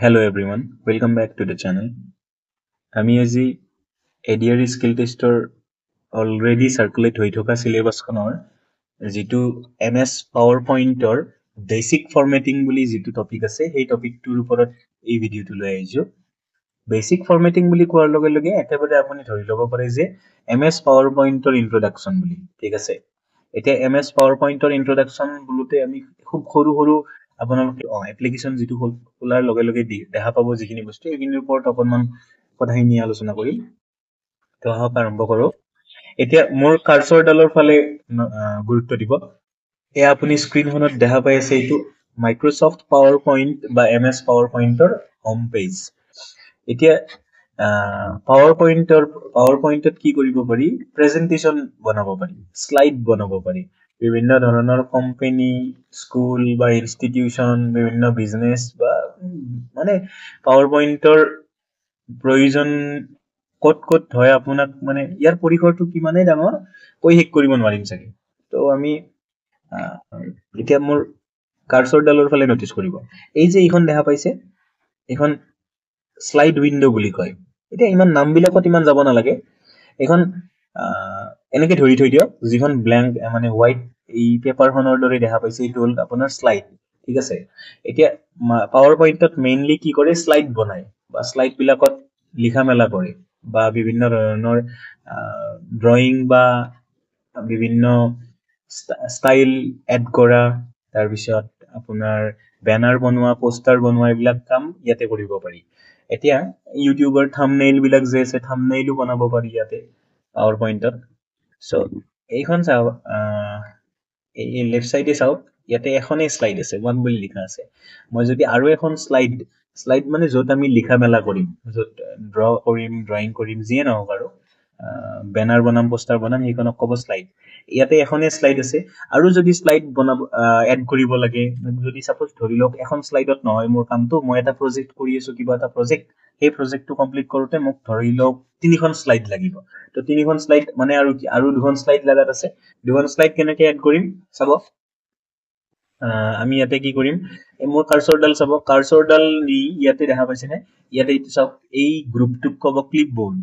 Hello everyone, welcome back to the channel. আমি আজি ADR skill টেষ্টৰ অলৰেডি সাৰ্কুলেট হৈ থকা সিলেবাসখনৰ যিটো MS PowerPoint-ৰ বেসিক ফৰমেটিং বুলি যিটো টপিক আছে সেই টপিকটোৰ ওপৰত এই ভিডিঅ'টো লৈ আহিছো। বেসিক ফৰমেটিং বুলি কোৱাৰ লগে লগে একেবাৰে আপুনি ধৰি ল'ব পাৰে যে MS PowerPoint-ৰ ইন্ট্ৰডাকচন বুলি, ঠিক আছে। এতিয়া MS PowerPoint-ৰ ইন্ট্ৰডাকচন বুলোতে আমি খুব সৰু আপোনালোকে এপ্লিকেশন যিটো খোলাৰ লগে লগে দেখা পাব যিখিনি বস্তু এইখিনিৰ ওপৰত অকণমান কথাখিনি আলোচনা কৰিম। তো আহক আৰম্ভ কৰোঁ। এতিয়া মোৰ কাৰ্চৰডালৰ ফালে গুৰুত্ব দিব। এয়া আপুনি স্ক্ৰীনখনত দেখা পাই আছে এইটো মাইক্ৰ'ছফ্ট পাৱাৰ পইণ্ট বা MS পাৱাৰ পইণ্টৰ হোম পেজ। এতিয়া পাৱাৰ পইণ্টত কি কৰিব পাৰি, প্ৰেজেন্টেশন বনাব পাৰি, শ্লাইড বনাব পাৰি, বিভিন্ন ধৰণৰ কোম্পানী, স্কুল বা ইনষ্টিটিউশন, বিভিন্ন বিজনেছ বা মানে পাৱাৰ পইণ্টৰ প্ৰয়োজন ক'ত ক'ত হয় আপোনাক মানে ইয়াৰ পৰিসৰটো কিমানেই ডাঙৰ কৈ শেষ কৰিব নোৱাৰিম চাগে। তো আমি এতিয়া মোৰ কাৰ্চৰডালৰ ফালে নটিচ কৰিব। এই যে এইখন দেখা পাইছে এইখন শ্লাইড উইন্ডো বুলি কয়। এতিয়া ইমান নামবিলাকত ইমান যাব নালাগে। এইখন এনেকে ধৰি থৈ দিয়ক, যিখন ব্লেংক মানে হোৱাইট এই পেপাৰখনৰ দৰে দেখা পাইছে এইটো হ'ল আপোনাৰ শ্লাইড, ঠিক আছে। এতিয়া পাৱাৰ পইণ্টত মেইনলি কি কৰে, শ্লাইড বনায় বা শ্লাইড বিলাকত লিখা মেলা কৰে বা বিভিন্ন ধৰণৰ ড্ৰয়িং বা বিভিন্ন ষ্টাইল এড কৰা, তাৰপিছত আপোনাৰ বেনাৰ বনোৱা, পোষ্টাৰ বনোৱা, এইবিলাক কাম ইয়াতে কৰিব পাৰি। এতিয়া ইউটিউবৰ থাম্বনেইল বিলাক যে আছে, থাম্বনেইলো বনাব পাৰি ইয়াতে পাৱাৰ পইণ্টত। চ' এইখন চাওক, এই লেফ্ট চাইডে চাওক, ইয়াতে এখনেই শ্লাইড আছে, ওৱান বুলি লিখা আছে। মই যদি আৰু এখন শ্লাইড মানে য'ত আমি লিখা মেলা কৰিম, য'ত ড্ৰয়িং কৰিম, যিয়ে নহওক আৰু বেনাৰ বনাম, পোষ্টাৰ বনাম, সেইখনক ক'ব শ্লাইড। ইয়াতে এখনেই শ্লাইড আছে। আৰু যদি শ্লাইড বনাব এড কৰিব লাগে, যদি চাপোজ ধৰি লওক এখন শ্লাইডত নহয় মোৰ কামটো, মই এটা প্ৰজেক্ট কৰি আছো, কিবা এটা প্ৰজেক্ট, সেই প্ৰজেক্টটো কমপ্লিট কৰোতে মোক ধৰি লওক 3খন শ্লাইড লাগিব। তো 3খন শ্লাইড মানে আৰু 2খন শ্লাইড লাগাত আছে। 2খন শ্লাইড কেনেকে এড কৰিম চাব। আমি ইয়াতে কি কৰিম, মোৰ কাৰ্চৰডাল চাব, কাৰ্চৰডাল নি ইয়াতে দেখা পাইছেনে, ইয়াতে এইটো চাওক, এই গ্ৰুপটোক ক'ব ক্লিপ বৰ্ড,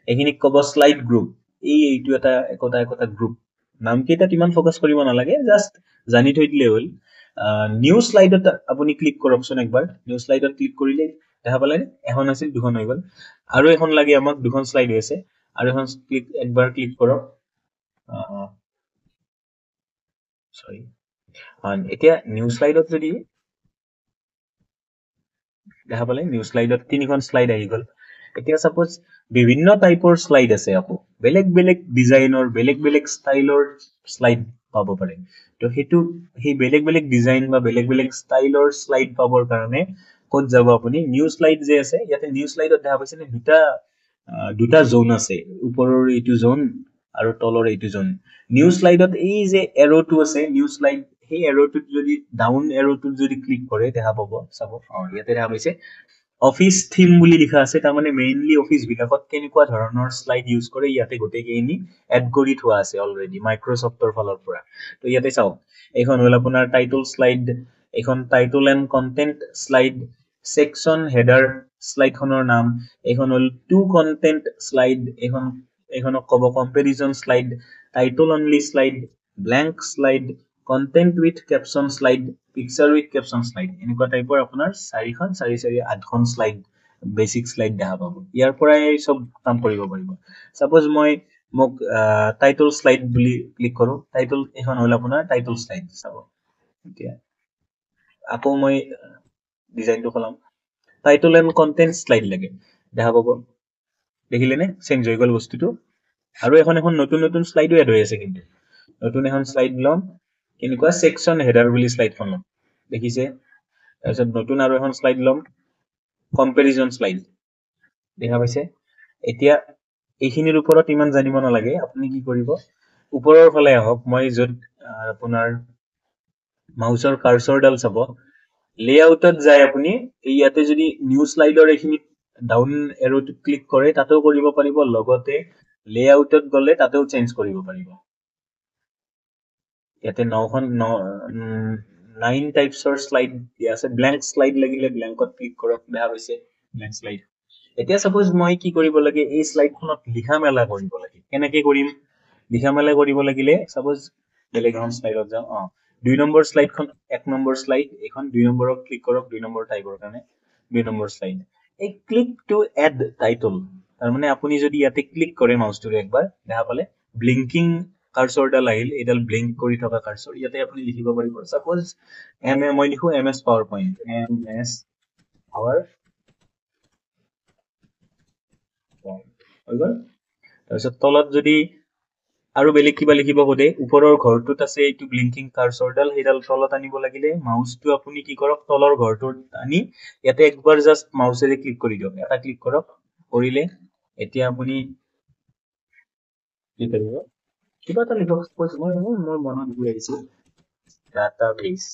এইখিনিক ক'ব শ্লাইড গ্ৰুপ। এইটো এটা একোটা গ্ৰুপ। নামকেইটাত ইমান ফকাছ কৰিব নালাগে, জাষ্ট জানি থৈ দিলে হ'ল। নিউ শ্লাইডত আপুনি ক্লিক কৰকচোন একবাৰ। নিউ শ্লাইডত ক্লিক কৰিলে দেখা পালে এখন আছিল, 2খন হৈ গ'ল। আৰু এখন লাগে আমাক, 2খন শ্লাইড হৈ আছে। আৰু এখন একবাৰ ক্লিক কৰক। চৰি, এতিয়া নিউ শ্লাইডত যদি দেখা পালে, নিউ শ্লাইডত 3খন শ্লাইড আহি গ'ল। এতিয়া চাপোজ বিভিন্ন টাইপৰ শ্লাইড আছে, আকৌ বেলেগ বেলেগ ডিজাইনৰ, বেলেগ বেলেগ ষ্টাইলৰ শ্লাইড পাব পাৰে। তো সেই বেলেগ বেলেগ ডিজাইন বা বেলেগ বেলেগ ষ্টাইলৰ শ্লাইড পাবৰ কাৰণে ক'ত যাব আপুনি, নিউ শ্লাইড যে আছে, ইয়াতে নিউ শ্লাইডত দেখা পাইছে নে, দুটা জোন আছে, ওপৰৰ এইটো জোন আৰু তলৰ এইটো জোন। নিউ শ্লাইডত এই যে এৰ'টো আছে, নিউ শ্লাইড, সেই এৰ'টোত যদি ডাউন এৰ'টোত যদি ক্লিক কৰে দেখা পাব, চাব ইয়াতে দেখা পাইছে অফিচ থিম বুলি লিখা আছে। তাৰমানে মেইনলি অফিচ বিলাকত কেনেকুৱা ধৰণৰ শ্লাইড ইউজ কৰে ইয়াতে গোটেইখিনি এড কৰি থোৱা আছে অলৰেডি মাইক্ৰ'ছফ্টৰ ফালৰ পৰা। তো ইয়াতে চাওক, এইখন হ'ল আপোনাৰ টাইটল শ্লাইড, এইখন title and content slide, section header শ্লাইডখনৰ নাম, এইখন হ'ল টু কণ্টেণ্ট শ্লাইড, এইখনক ক'ব comparison slide, title only slide, blank slide, content with caption slide, picture with caption slide. এনেকুৱা টাইপৰ আপোনাৰ 8খন শ্লাইড, বেচিক শ্লাইড দেখা পাব। ইয়াৰ পৰাই চব কাম কৰিব পাৰিব। চাপোজ মোক টাইটল শ্লাইড বুলি ক্লিক কৰো, টাইটল এইখন হ'ল আপোনাৰ টাইটল শ্লাইড। চাব এতিয়া আকৌ মই ডিজাইনটো সলাম, টাইটল এণ্ড কণ্টেণ্ট শ্লাইড লাগে, দেখা পাব, দেখিলে নে, চেঞ্জ হৈ গ'ল বস্তুটো। আৰু এখন নতুন শ্লাইডো এড হৈ আছে, কিন্তু নতুন এখন শ্লাইড ল'ম, কেনেকুৱা ছেকশ্যন হেডাৰ বুলি শ্লাইডখন ল'ম, দেখিছে। তাৰপিছত নতুন আৰু এখন শ্লাইড ল'ম, কম্পেৰিজন শ্লাইড, দেখা পাইছে। এতিয়া এইখিনিৰ ওপৰত ইমান জানিব নালাগে, আপুনি কি কৰিব, ওপৰৰ ফালে আহক, মই য'ত আপোনাৰ মাউচৰ কাৰ্চৰডাল চাব, লেআউটত যায় আপুনি, ইয়াতে যদি নিউ শ্লাইডৰ এইখিনিত ডাউন এৰ'টোত ক্লিক কৰে তাতেও কৰিব পাৰিব, লগতে লেআউটত গ'লে তাতেও চেঞ্জ কৰিব পাৰিব। ইয়াতে 9 টাইপছৰ শ্লাইড দিয়া আছে ব্লেংক শ্লাইড লাগিলে ব্লেংকত ক্লিক কৰক দেখা পাইছে ব্লেংক শ্লাইড এতিয়া সাপোজ মই কি কৰিব লাগে এই শ্লাইডখনত লিখা মেলা কৰিব লাগে কেনেকৈ কৰিম লিখা মেলা কৰিব লাগিলে সাপোজ বেলেগ এখন শ্লাইডত যাওঁ 2 নম্বৰ শ্লাইডখন 1 নম্বৰ শ্লাইড এখন 2 নম্বৰত ক্লিক কৰক 2 নম্বৰ টাইপৰ কাৰণে 2 নম্বৰ শ্লাইড এই ক্লিক টু এড টাইটল তাৰমানে আপুনি যদি ইয়াতে ক্লিক কৰে মাউছটোৰে একবাৰ দেখা পালে ব্লিংকিং কাৰ্সৰডাল আহিল এডাল ব্লিংক কৰি থকা কাৰ্সৰ ইয়াতে আপুনি লিখিব পাৰিব সাপোজ মই লিখো MS power point MS power হৈ গ'ল তাৰপিছত তলত যদি আৰু বেলেগ কিবা লিখিব খোজে ওপৰৰ ঘৰটোত আছে এইটো ব্লিংকিং কাৰ্সৰডাল সেইডাল তলত আনিব লাগিলে মাউছটো আপুনি কি কৰক তলৰ ঘৰটোত আনি ইয়াতে একবাৰ জাস্ট মাউছেৰে ক্লিক কৰি দিয়ক এটা ক্লিক কৰক কৰিলে এতিয়া আপুনি কি কৰিব কিবা এটা লিখক সাপোজ মই মনত গৈ আহিছে ডাটাবেস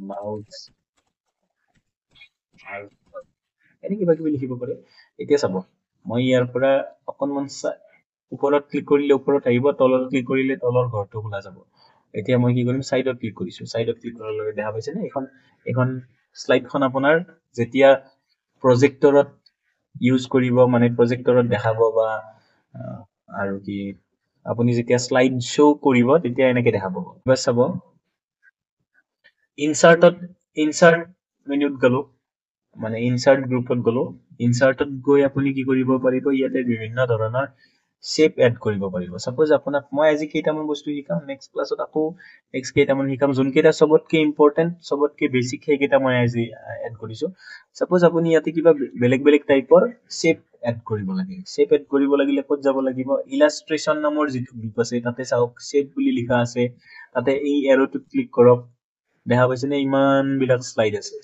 মাউছ এনে কিবা কিবি লিখিব পাৰে এতিয়া চাব মই ইয়াৰ পৰা অকণমান ওপৰত ক্লিক কৰিলে ওপৰত আহিব তলত ক্লিক কৰিলে তলৰ ঘৰটো খোলা যাব এতিয়া মই কি কৰিম সাইডত ক্লিক কৰিছো সাইডত ক্লিক কৰাৰ লগে দেখা পাইছে নে এখন শ্লাইডখন আপোনাৰ যেতিয়া প্ৰজেক্টৰত ইউজ কৰিব মানে প্ৰজেক্টৰত দেখাব বা আৰু কি আপুনি যেতিয়া স্লাইড শ্ব কৰিব তেতিয়া এনেকে দেখা পাব এবাৰ চাব ইনসাৰ্ট মেনুত গলো মানে ইনসাৰ্ট গ্ৰুপত গলো ইনসাৰ্টত গৈ আপুনি কি কৰিব পাৰিব ইয়াতে বিভিন্ন ধৰণৰ শেপ এড কৰিব পাৰিব সাপোজ আপোনাক মই আজি কেইটামান বস্তু শিকাম নেক্সট ক্লাছত আকৌ নেক্সট কেইটামান শিকাম যোনকেইটা সবতকে ইম্পৰ্টেন্ট সবতকে বেসিক সেইকেইটা মই আজি এড কৰিছো সাপোজ আপুনি ইয়াতে কিবা বেলেগ বেলেগ টাইপৰ শেপ এড কৰিব লাগে শেপ এড কৰিব লাগিলে ক'ত যাব লাগিব ইলাষ্ট্ৰেচন নামৰ যিটো গ্ৰুপ আছে তাতে চাওক শেপ বুলি লিখা আছে তাতে এই এৰোটোত ক্লিক কৰক দেখা পাইছে নে ইমান বিলাক স্লাইড আছে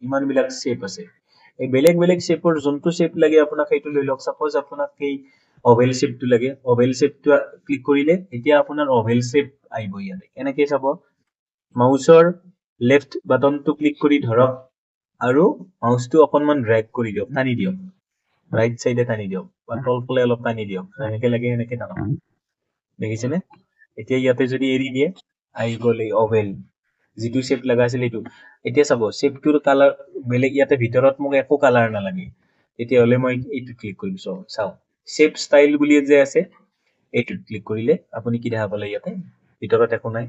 ইমান বিলাক শেপ আছে এই বেলেগ বেলেগ শেপৰ যোনটো শেপ লাগে আপোনাক সেইটো লৈ লওক সাপোজ আপোনাক এই ওভেল শেপটো লাগে ওভেল শেপটো ক্লিক কৰিলে এতিয়া আপোনাৰ ওভেল শেপ আহিব ইয়াতে এনেকৈ চাব মাউছৰ লেফট বাটনটো ক্লিক কৰি ধৰক আৰু মাউছটো অকণমান ড্ৰেগ কৰি দিয়ক টানি দিয়ক ৰাইট সাইডে টানি দিয়ক বা তলফালে অলপ টানি দিয়ক এনেকৈ লাগে এনেকৈ টানক দেখিছেনে এতিয়া ইয়াতে যদি এৰি দিয়ে আহি গ'ল এই ওভেল যিটো শেপ লগা আছিল এইটো এতিয়া চাব শেপটোৰ কালাৰ বেলেগ ইয়াতে ভিতৰত মোক একো কালাৰ নালাগে তেতিয়াহ'লে মই এইটো ক্লিক কৰিম চাওক শেপ ষ্টাইল বুলি যে আছে এইটোত ক্লিক কৰিলে আপুনি কি দেখা পালে ইয়াতে ভিতৰত একো নাই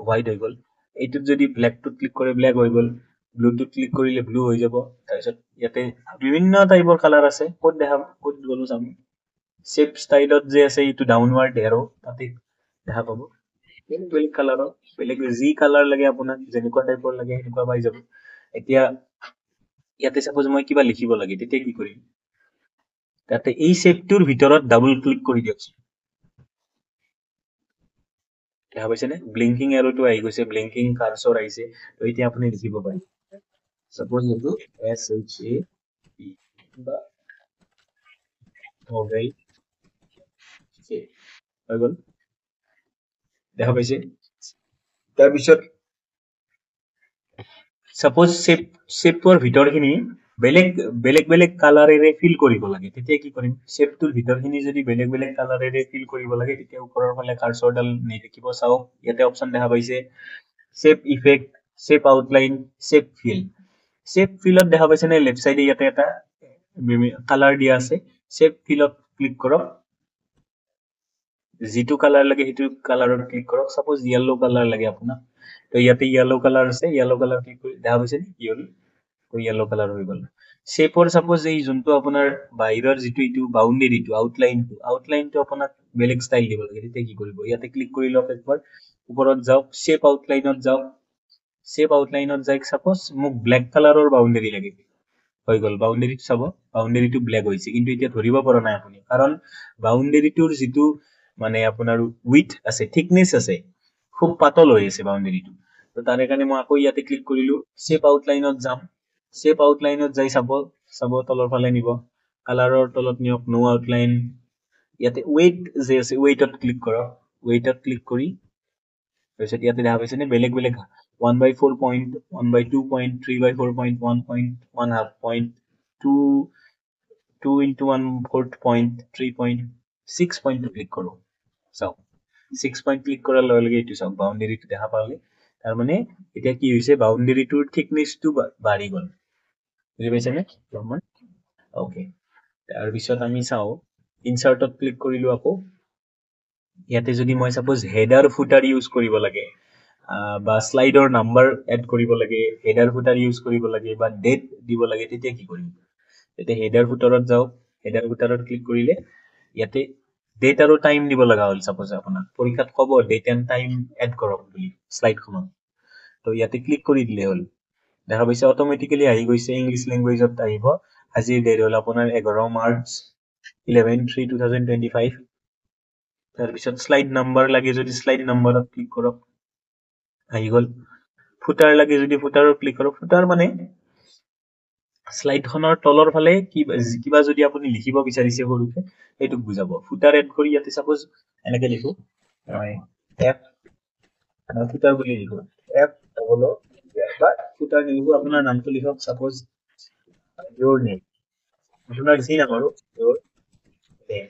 হোৱাইট হৈ গ'ল এইটোত যদি ব্লেকটোত ক্লিক কৰে ব্লেক হৈ গ'ল ব্লুটোত ক্লিক কৰিলে ব্লু হৈ যাব তাৰপিছত ইয়াতে বিভিন্ন টাইপৰ কালাৰ আছে ক'ত গ'লো চাম শেপ ষ্টাইলত যে আছে এইটো ডাউনৱাৰ্ড এৰো তাতে দেখা পাব বেলেগ কালাৰৰ বেলেগ যি কালাৰ লাগে আপোনাক যেনেকুৱা টাইপৰ লাগে সেনেকুৱা পাই যাব এতিয়া ইয়াতে সাপোজ মই কিবা লিখিব লাগে তেতিয়া কি কৰিম তাতে এই শেপটোৰ ভিতৰত ডাবল ক্লিক কৰি দিয়কচোন দেখা পাইছে নে ব্লিংকিং এৰোটো আহি গৈছে ব্লিংকিং কাৰ্সৰ আহিছে তো এতিয়া আপুনি লিখিব পাৰে সাপোজ এইটো SHAP বা ওভেল হৈ গ'ল দেখা পাইছে তাৰপিছত সাপোজ শেপটোৰ ভিতৰখিনি বেলেগ কালাৰেৰে ফিল কৰিব লাগে তেতিয়া কি কৰিম শেপটোৰ ভিতৰখিনি যদি বেলেগ কালাৰেৰে ফিল কৰিব লাগে তেতিয়া ওপৰৰ ফালে কাৰ্সৰডাল নি থাকিব চাওক ইয়াতে অপচন দেখা পাইছে shape effect shape outline shape fill shape ফিলত দেখা পাইছে নে লেফট সাইডে ইয়াতে এটা কালাৰ দিয়া আছে শেপ ফিলত ক্লিক কৰক যিটো কালাৰ লাগে সেইটো কালাৰত ক্লিক কৰক সাপোজ ইয়েলো কালাৰ লাগে আপোনাক তো ইয়াতে ইয়েলো কালাৰ আছে ইয়েলো কালাৰ ক্লিক কৰি দেখা পাইছে নে ইয়েলো কালাৰ হৈ গ'ল শেপৰ সাপোজ এই যোনটো আপোনাৰ বাহিৰৰ যিটো এইটো বাউণ্ডেৰীটো আউটলাইনটো আপোনাক বেলেগ ষ্টাইল দিব লাগে তেতিয়া কি কৰিব ইয়াতে ক্লিক কৰি লওক একবাৰ ওপৰত যাওক শেপ আউটলাইনত যাওক শেপ আউটলাইনত যাই সাপোজ মোক ব্লেক কালাৰৰ বাউণ্ডেৰী লাগে হৈ গ'ল বাউণ্ডেৰীটো চাব বাউণ্ডেৰীটো ব্লেক হৈছে কিন্তু এতিয়া ধৰিব পৰা নাই আপুনি কাৰণ বাউণ্ডেৰীটোৰ যিটো মানে আপোনাৰ উইথ আছে থিকনেছ আছে খুব পাতল হৈ আছে বাউণ্ডেৰীটো তো তাৰে কাৰণে মই আকৌ ইয়াতে ক্লিক কৰিলো শেপ আউটলাইনত যাম শেপ আউটলাইনত যাই চাব তলৰ ফালে নিব কালাৰৰ তলত নিয়ক নো আউটলাইন ইয়াতে ৱেইট যে আছে ৱেইটত ক্লিক কৰক ৱেইটত ক্লিক কৰি তাৰপিছত ইয়াতে দেখা পাইছে নে বেলেগ 1/4 point 1/2 point 3/4 point 1.1/2 point 2 into 1/4 point 3.6 point click কৰোঁ চাওক 6 পইণ্ট ক্লিক কৰাৰ লগে লগে এইটো চাওক বাউণ্ডেৰীটো দেখা পালে তাৰ মানে এতিয়া কি হৈছে বাউণ্ডেৰীটোৰ থিকনেছটো বাঢ়ি গ'ল বুজি পাইছেনে অলপমান ওকে তাৰপিছত আমি চাওঁ ইনচাৰ্টত ক্লিক কৰিলো আকৌ ইয়াতে যদি মই সাপোজ হেডাৰ ফুটাৰ ইউজ কৰিব লাগে বা স্লাইডৰ নাম্বাৰ এড কৰিব লাগে হেডাৰ ফুটাৰ ইউজ কৰিব লাগে বা ডেট দিব লাগে তেতিয়া কি কৰিম তেতিয়া হেডাৰ ফুটাৰত যাও হেডাৰ ফুটাৰত ক্লিক কৰিলে ইয়াতে ডেট আৰু টাইম দিব লগা হ'ল সাপোজ আপোনাক পৰীক্ষাত ক'ব ডেট এণ্ড টাইম এড কৰক বুলি স্লাইডখনত তো ইয়াতে ক্লিক কৰি দিলে হ'ল দেখা পাইছে অটোমেটিক্যালি আহি গৈছে ইংলিছ ল্যাঙ্গুৱেজত আহিব আজিৰ ডেট হ'ল আপোনাৰ 11 মাৰ্চ 11/3/2025 তাৰপিছত স্লাইড নাম্বাৰ লাগে যদি স্লাইড নাম্বাৰত ক্লিক কৰক আহি গ'ল ফুটাৰ লাগে যদি ফুটাৰত ক্লিক কৰক ফুটাৰ মানে স্লাইডখনৰ তলৰ ফালে কিবা যদি আপুনি লিখিব বিচাৰিছে সৰুকে এইটোক বুজাব ফুটাৰ এড কৰি ইয়াতে সাপোজ এনেকে লিখো এফ ফুটাৰ বুলি লিখো এফ ডবল বা ফুটাৰ নিলিখো আপোনাৰ নামটো লিখক সাপোজ your name আপোনাৰ যি নাম আৰু your name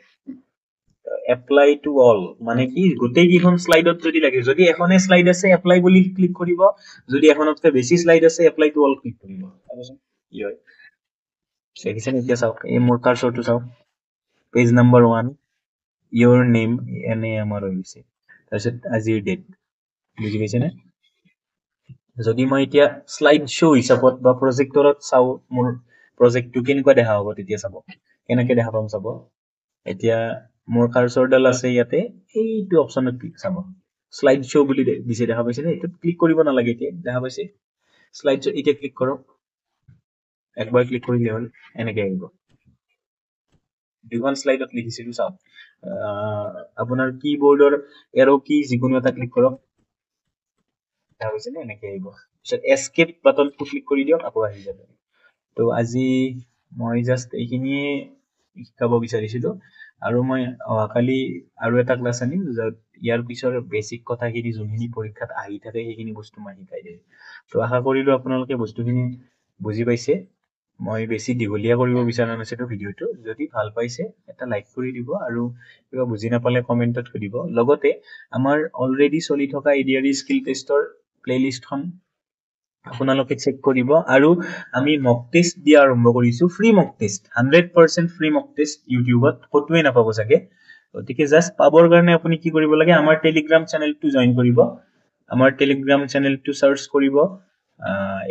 apply to all মানে কি গোটেই কিখন স্লাইডত যদি লাগে যদি এখনে স্লাইড আছে এপ্লাই বুলি ক্লিক কৰিব যদি এখনতকৈ বেছি স্লাইড আছে এপ্লাই টু অল ক্লিক কৰিব কি হয় সেকশন এতিয়া চাওক এই মোৰ কাৰ্সৰটো চাওক পেজ নাম্বাৰ 1 your name এনে আমাৰ হৈছে তাৰপিছত আজিৰ ডেট বুজি পাইছেনে যদি মই এতিয়া স্লাইড শো হিচাপত বা প্ৰজেক্টৰত চাও মোৰ প্ৰজেক্টটো কেনেকুৱা দেখা হ'ব তেতিয়া চাব কেনেকৈ দেখা পাম চাব এতিয়া মোৰ কাৰ্সৰডাল আছে ইয়াতে এইটো অপচনত ক্লিক চাব স্লাইড শো বুলি দিছে দেখা পাইছে নে এটো ক্লিক কৰিব নালাগে এতিয়া দেখা পাইছে স্লাইড শো এতিয়া ক্লিক কৰক একবাৰ ক্লিক কৰিলে হ'ল এনেকৈ আহিব দুখন স্লাইডত লিখিছিলো চাওক আপোনাৰ কিবোৰ্ডৰ এৰো কি যিকোনো এটা ক্লিক কৰক দেখা পাইছে নে এনেকৈ আহিব পিছত এস্কেপ বাটনটো ক্লিক কৰি দিয়ক আকৌ আহি যাব তো আজি মই জাস্ট এইখিনিয়ে শিকাব বিচাৰিছিলো আৰু মই কালি আৰু এটা ক্লাছ আনিম য'ত ইয়াৰ পিছৰ বেসিক কথাখিনি যোনখিনি পৰীক্ষাত আহি থাকে সেইখিনি বস্তু মই শিকাই দিম তো আশা কৰিলো আপোনালোকে বস্তুখিনি বুজি পাইছে মই বেছি দীঘলীয়া কৰিব বিচৰা নাছিলো ভিডিওটো যদি ভাল পাইছে এটা লাইক কৰি দিব আৰু কিবা বুজি নাপালে কমেন্টত সুধিব লগতে আমাৰ অলৰেডি চলি থকা এডিআৰই স্কিল টেষ্টৰ প্লেলিষ্টখন আপোনালোকে চেক কৰিব আৰু আমি মক টেষ্ট দিয়া আৰম্ভ কৰিছো ফ্ৰী মক টেষ্ট 100% ফ্ৰী মক টেষ্ট ইউটিউবত কতোৱে নাপাব চাগে গতিকে জাস্ট পাবৰ কাৰণে আপুনি কি কৰিব লাগে আমাৰ টেলিগ্ৰাম চেনেলটো জয়েন কৰিব আমাৰ টেলিগ্ৰাম চেনেলটো সাৰ্চ কৰিব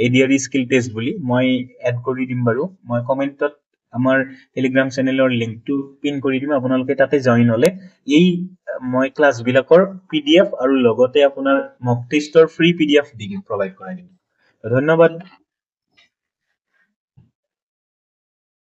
এডিআৰই স্কিল টেষ্ট বুলি মই এড কৰি দিম বাৰু মই কমেন্টত আমাৰ টেলিগ্ৰাম চেনেলৰ লিংকটো পিন কৰি দিম আপোনালোকে তাতে জয়েন হলে এই মই ক্লাছ বিলাকৰ পিডিএফ আৰু লগতে আপোনাৰ মক টেষ্টৰ ফ্ৰী পিডিএফ দিম প্ৰভাইড কৰাই দিম ধন্যবাদ